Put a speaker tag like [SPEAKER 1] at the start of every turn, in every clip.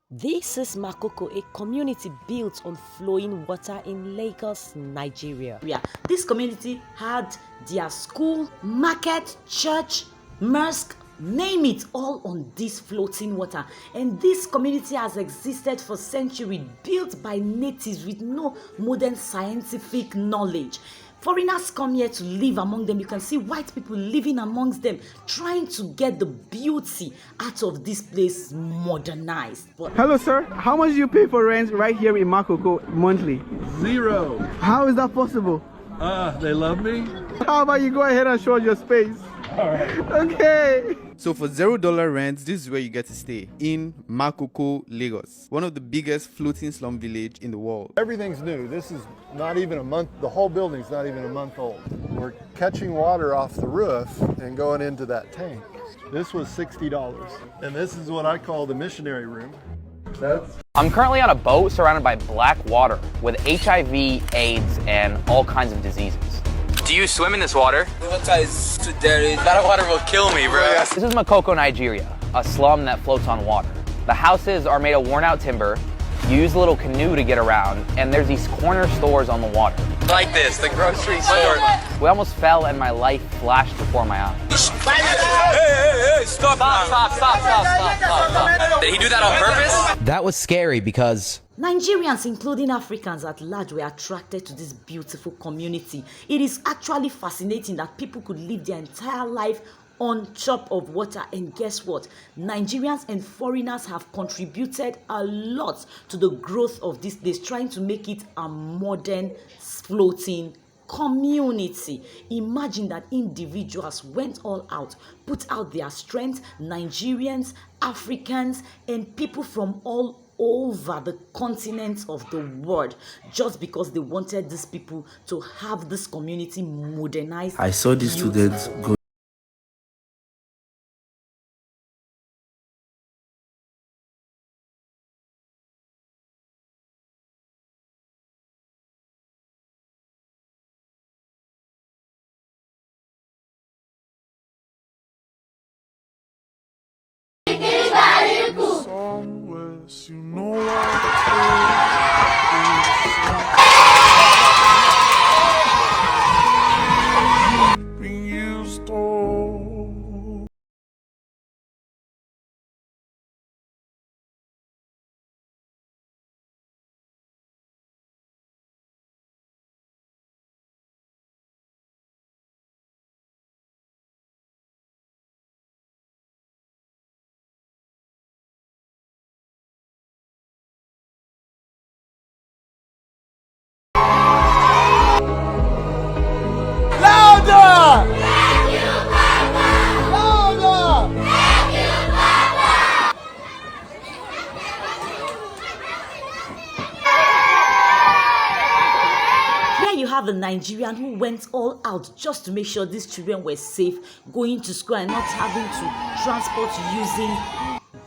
[SPEAKER 1] This is Makoko, a community built on flowing water in Lagos, Nigeria.
[SPEAKER 2] This community had their school, market, church, mosque, name it, all on this floating water. And this community has existed for centuries, built by natives with no modern scientific knowledge. Foreigners come here to live among them. You can see white people living amongst them, trying to get the beauty out of this place modernized.
[SPEAKER 3] Hello, sir. How much do you pay for rent right here in Makoko monthly?
[SPEAKER 4] 0.
[SPEAKER 3] How is that possible?
[SPEAKER 4] They love me.
[SPEAKER 3] How about you go ahead and show us your space?
[SPEAKER 4] All right.
[SPEAKER 3] Okay. So for $0 rent, this is where you get to stay in Makoko, Lagos, one of the biggest floating slum village in the world.
[SPEAKER 5] Everything's new. This is not even a month, the whole building's not even a month old. We're catching water off the roof and going into that tank. This was $60. And this is what I call the missionary room.
[SPEAKER 6] I'm currently on a boat surrounded by black water with HIV, AIDS, and all kinds of diseases. Do you swim in this water?
[SPEAKER 7] That water will kill me, bro.
[SPEAKER 6] This is Makoko, Nigeria, a slum that floats on water. The houses are made of worn out timber. You use a little canoe to get around, and there's these corner stores on the water.
[SPEAKER 7] Like this, the grocery store.
[SPEAKER 6] We almost fell and my life flashed before my eyes.
[SPEAKER 7] Hey, stop. Did he do that on purpose?
[SPEAKER 8] That was scary because
[SPEAKER 2] Nigerians, including Africans at large, were attracted to this beautiful community. It is actually fascinating that people could live their entire life on top of water, and guess what? Nigerians and foreigners have contributed a lot to the growth of this place, trying to make it a modern floating community. Imagine that individuals went all out, put out their strength. Nigerians, Africans, and people from all over the continent of the world, just because they wanted these people to have this community modernized.
[SPEAKER 9] I saw these students go
[SPEAKER 4] Somewhere, you know being used to.
[SPEAKER 2] You have a Nigerian who went all out just to make sure these children were safe going to school and not having to transport using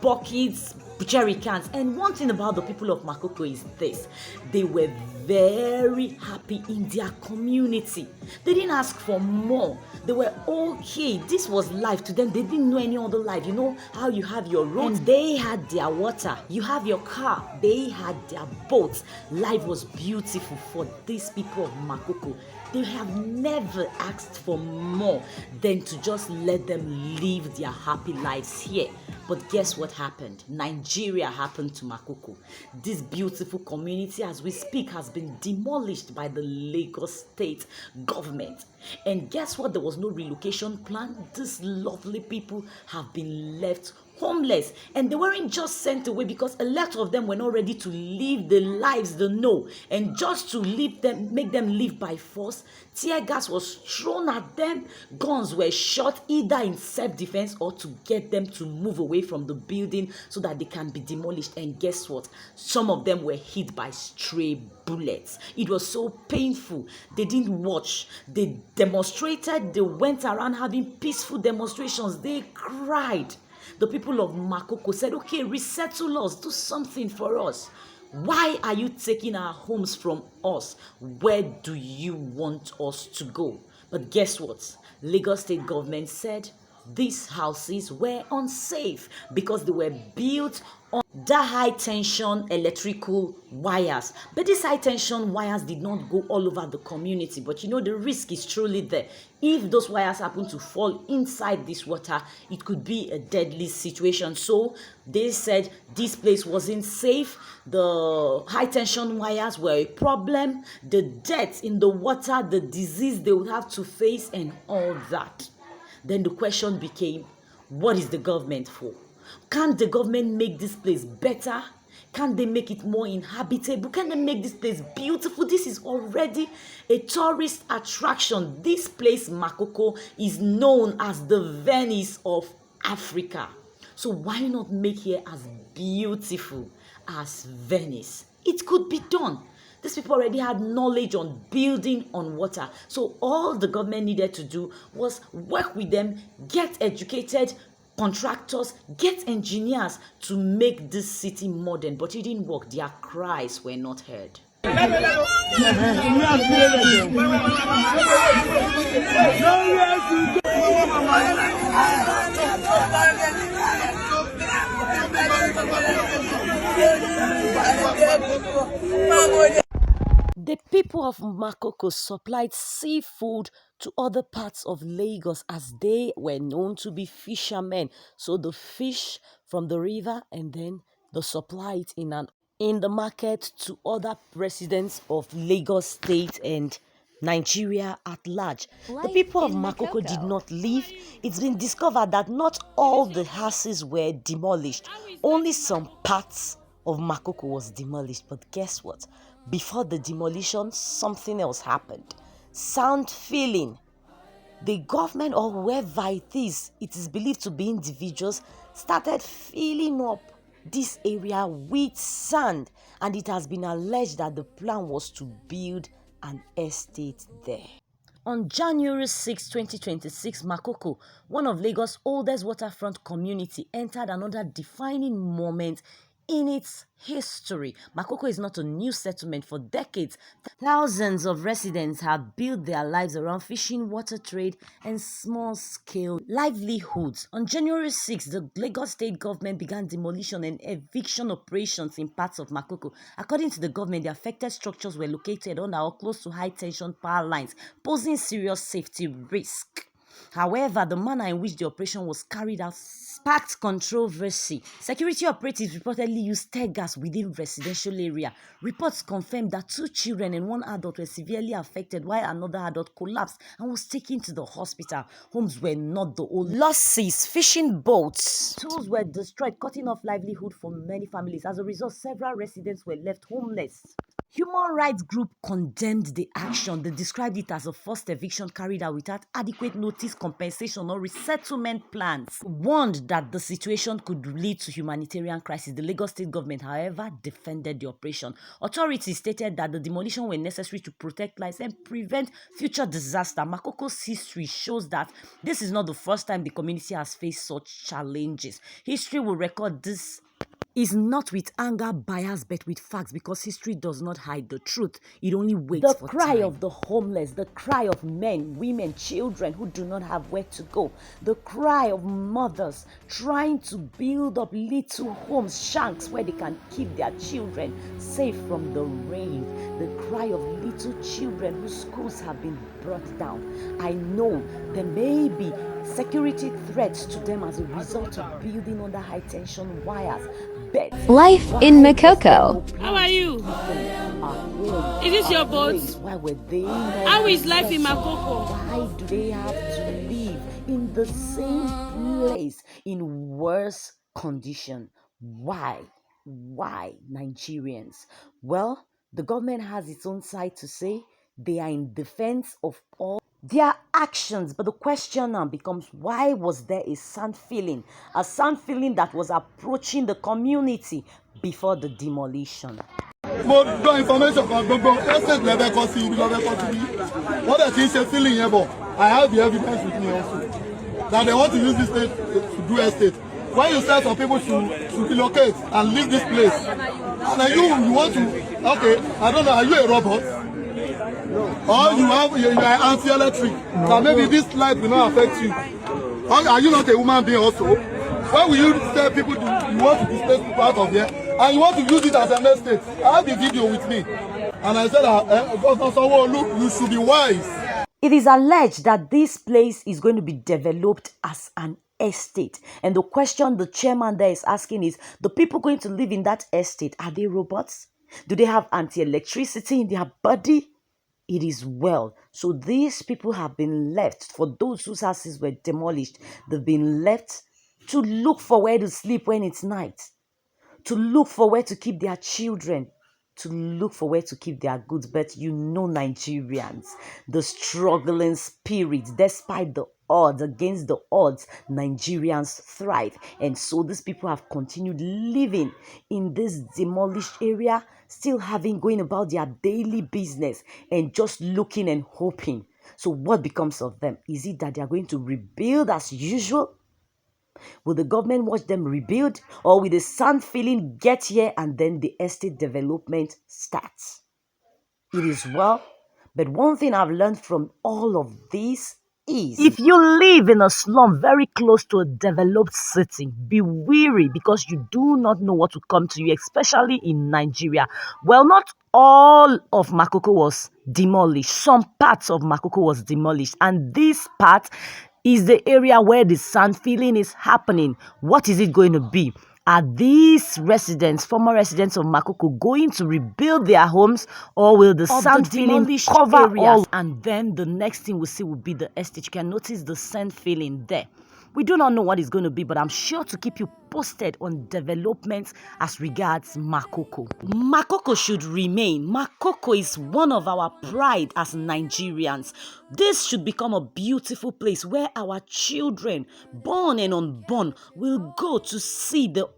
[SPEAKER 2] buckets, jerry cans. And one thing about the people of Makoko is this: they were very happy in their community. They didn't ask for more. They were okay. This was life to them. They didn't know any other life. You know how you have your roads? They had their water. You have your car. They had their boats. Life was beautiful for these people of Makoko. They have never asked for more than to just let them live their happy lives here. But guess what happened? Nigeria happened to Makoko. This beautiful community, as we speak, has been demolished by the Lagos state government. And guess what? There was no relocation plan. These lovely people have been left homeless, and they weren't just sent away because a lot of them were not ready to live the lives they know, and just to leave them, make them live by force. Tear gas was thrown at them, guns were shot either in self-defense or to get them to move away from the building so that they can be demolished. And guess what? Some of them were hit by stray bullets. It was so painful. They didn't watch. They demonstrated. They went around having peaceful demonstrations. They cried. The people of Makoko said, okay, resettle us, do something for us. Why are you taking our homes from us? Where do you want us to go? But guess what? Lagos state government said these houses were unsafe because they were built on the high tension electrical wires. But these high tension wires did not go all over the community. But you know, the risk is truly there. If those wires happen to fall inside this water, it could be a deadly situation. So they said this place wasn't safe. The high tension wires were a problem. The death in the water, the disease they would have to face, and all that. Then the question became, what is the government for? Can't the government make this place better? Can they make it more inhabitable? Can they make this place beautiful? This is already a tourist attraction. This place, Makoko, is known as the Venice of Africa. So why not make here as beautiful as Venice? It could be done. These people already had knowledge on building on water. So all the government needed to do was work with them, get educated contractors, get engineers to make this city modern. But it didn't work. Their cries were not heard.
[SPEAKER 1] The people of Makoko supplied seafood to other parts of Lagos as they were known to be fishermen. So the fish from the river, and then they supply it in the market to other residents of Lagos State and Nigeria at large. The people of Makoko did not leave. It's been discovered that not all the houses were demolished. Only some parts of Makoko was demolished. But guess what? Before the demolition, something else happened. Sound feeling. The government, or whoever it is believed to be individuals, started filling up this area with sand, and it has been alleged that the plan was to build an estate there. On January 6, 2026, Makoko, one of Lagos' oldest waterfront community, entered another defining moment in its history. Makoko is not a new settlement. For decades, thousands of residents have built their lives around fishing, water trade, and small-scale livelihoods. On January 6, the Lagos state government began demolition and eviction operations in parts of Makoko. According to the government, the affected structures were located under or close to high-tension power lines, posing serious safety risk. However, the manner in which the operation was carried out sparked controversy. Security operatives reportedly used tear gas within residential area. Reports confirmed that 2 children and 1 adult were severely affected, while another adult collapsed and was taken to the hospital. Homes were not the only losses. Fishing boats, tools were destroyed, cutting off livelihood for many families. As a result, several residents were left homeless. Human rights group condemned the action. They described it as a forced eviction carried out without adequate notice, compensation, or resettlement plans. Warned that the situation could lead to humanitarian crisis. The Lagos state government, however, defended the operation. Authorities stated that the demolition were necessary to protect lives and prevent future disaster. Makoko's history shows that this is not the first time the community has faced such challenges. History will record this is not with anger, bias, but with facts, because history does not hide the truth. It only waits for time. The cry of the homeless, the cry of men, women, children who do not have where to go, the cry of mothers trying to build up little homes, shanks where they can keep their children safe from the rain, the cry of little children whose schools have been brought down. I know there may be security threats to them as a result of building under high tension wires. Bet
[SPEAKER 8] Life in Makoko.
[SPEAKER 9] How are you? Is this your boat?
[SPEAKER 1] Why were they
[SPEAKER 9] How is life in Makoko?
[SPEAKER 1] Why do they have to live in the same place in worse condition? Why? Why, Nigerians? Well, the government has its own side to say. They are in defense of all their actions, but the question now becomes, why was there a sound feeling that was approaching the community before the demolition?
[SPEAKER 5] Mo gbọ́ information kan gbogbo estate lẹ́fẹ̀ẹ́ kọ́ sí ibi lọ́fẹ̀ẹ́ kọ́ sí ibi wọ́n dẹ̀ ti ń ṣe feeling yẹn bọ̀. I have the evidence with me also that they want to use this state to do estate. When you say some people should relocate and leave this place, and then you want to, okay, I don't know, are you a robot? Or you are anti-electric, that maybe this light will not affect you. Or are you not a human being also? Why will you tell people to you want to displace people out of here, and you want to use it as an estate. I have the video with me. And I said, Governor Sanwo-Olu, you should be wise.
[SPEAKER 2] It is alleged that this place is going to be developed as an estate. And the question the chairman there is asking is, the people going to live in that estate, are they robots? Do they have anti-electricity in their body? It is well. So these people have been left, for those whose houses were demolished, they've been left to look for where to sleep when it's night, to look for where to keep their children, to look for where to keep their goods. But you know, Nigerians, the struggling spirit, despite the odds, against the odds, Nigerians thrive. And so these people have continued living in this demolished area, still going about their daily business and just looking and hoping. So what becomes of them? Is it that they are going to rebuild as usual? Will the government watch them rebuild, or will the sand filling get here and then the estate development starts? It is well, but one thing I've learned from all of this is, if you live in a slum very close to a developed city, be wary, because you do not know what will come to you, especially in Nigeria. Well, not all of Makoko was demolished. Some parts of Makoko was demolished, and this part is the area where the sand filling is happening. What is it going to be? Are these residents, former residents of Makoko, going to rebuild their homes, or will the sand filling cover all? And then the next thing we see will be the estate. You can notice the sand filling there. We do not know what it's going to be, but I'm sure to keep you posted on developments as regards Makoko. Makoko should remain. Makoko is one of our pride as Nigerians. This should become a beautiful place where our children, born and unborn, will go to see the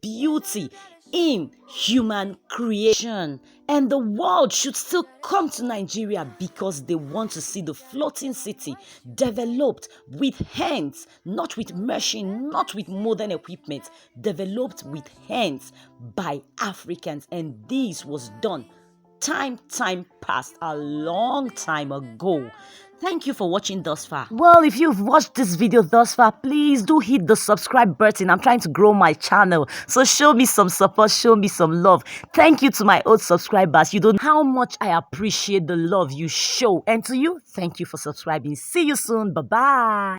[SPEAKER 2] beauty in human creation. And the world should still come to Nigeria because they want to see the floating city developed with hands, not with machine, not with modern equipment, developed with hands by Africans. And this was done time past, a long time ago. Thank you for watching thus far. Well, if you've watched this video thus far, please do hit the subscribe button. I'm trying to grow my channel, so show me some support, show me some love. Thank you to my old subscribers. You don't know how much I appreciate the love you show. And to you, thank you for subscribing. See you soon. Bye-bye.